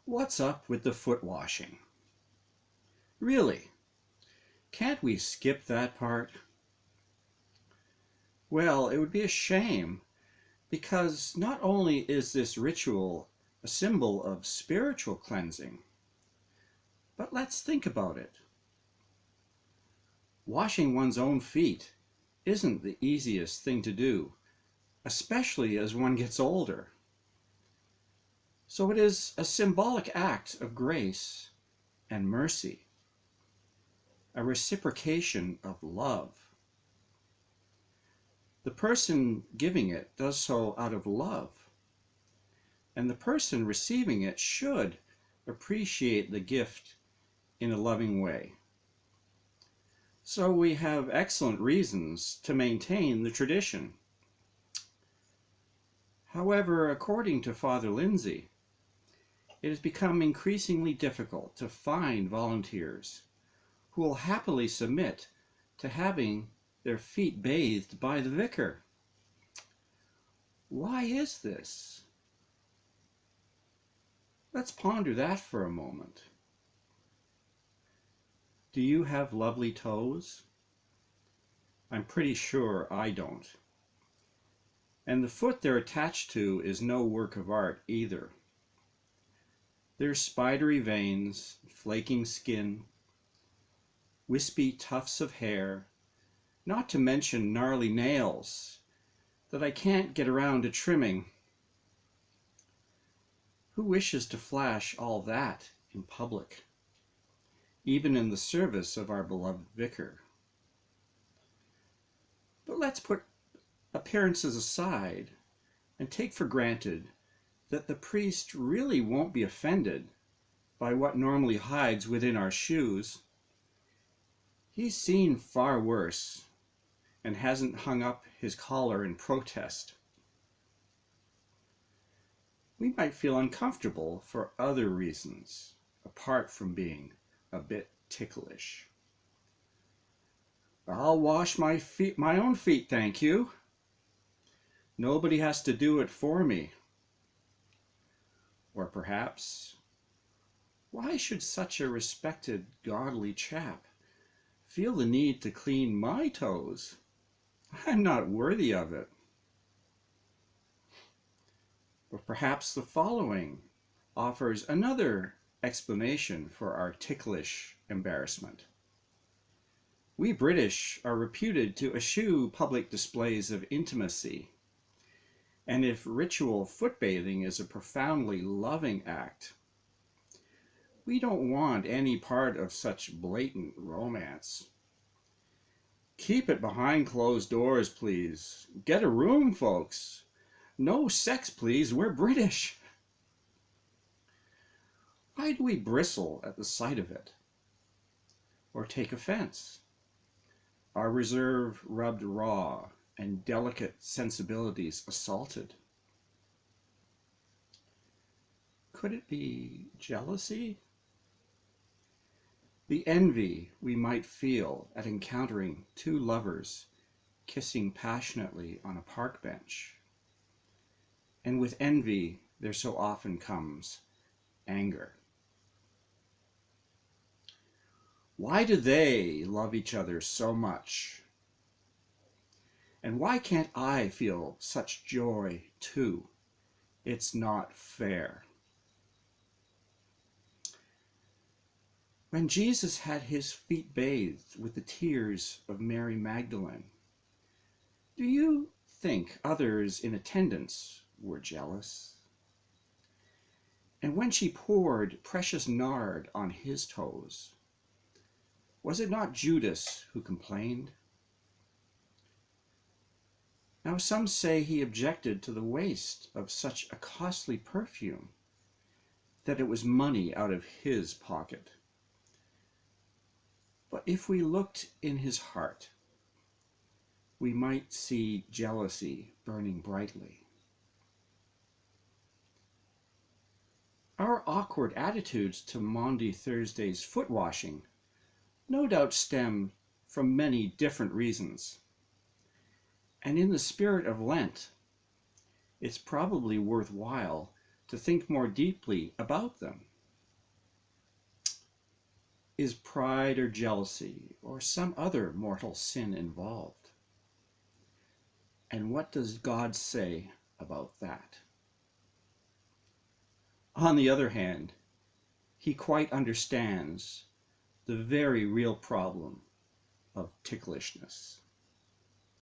What's up with the foot washing? Really? Can't we skip that part? Well, it would be a shame, because not only is this ritual a symbol of spiritual cleansing, but let's think about it. Washing one's own feet isn't the easiest thing to do, especially as one gets older. So it is a symbolic act of grace and mercy, a reciprocation of love. The person giving it does so out of love, and the person receiving it should appreciate the gift in a loving way. So we have excellent reasons to maintain the tradition. However, according to Father Lindsay, it has become increasingly difficult to find volunteers who will happily submit to having their feet bathed by the vicar. Why is this? Let's ponder that for a moment. Do you have lovely toes? I'm pretty sure I don't. And the foot they're attached to is no work of art either. There's spidery veins, flaking skin, wispy tufts of hair, not to mention gnarly nails that I can't get around to trimming. Who wishes to flash all that in public, even in the service of our beloved vicar? But let's put appearances aside and take for granted that the priest really won't be offended by what normally hides within our shoes. He's seen far worse and hasn't hung up his collar in protest. We might feel uncomfortable for other reasons, apart from being a bit ticklish. I'll wash my own feet, thank you. Nobody has to do it for me. Or perhaps, why should such a respected, godly chap feel the need to clean my toes? I'm not worthy of it. Or perhaps the following offers another explanation for our ticklish embarrassment. We British are reputed to eschew public displays of intimacy, and if ritual foot bathing is a profoundly loving act, we don't want any part of such blatant romance. Keep it behind closed doors, please. Get a room, folks. No sex, please. We're British. Why do we bristle at the sight of it? Or take offense? Our reserve rubbed raw and delicate sensibilities assaulted? Could it be jealousy? The envy we might feel at encountering two lovers kissing passionately on a park bench. And with envy, there so often comes anger. Why do they love each other so much? And why can't I feel such joy too? It's not fair. When Jesus had his feet bathed with the tears of Mary Magdalene, do you think others in attendance were jealous? And when she poured precious nard on his toes, was it not Judas who complained? Now some say he objected to the waste of such a costly perfume, that it was money out of his pocket. But if we looked in his heart, we might see jealousy burning brightly. Our awkward attitudes to Maundy Thursday's foot washing no doubt stem from many different reasons. And in the spirit of Lent, it's probably worthwhile to think more deeply about them. Is pride or jealousy or some other mortal sin involved? And what does God say about that? On the other hand, he quite understands the very real problem of ticklishness.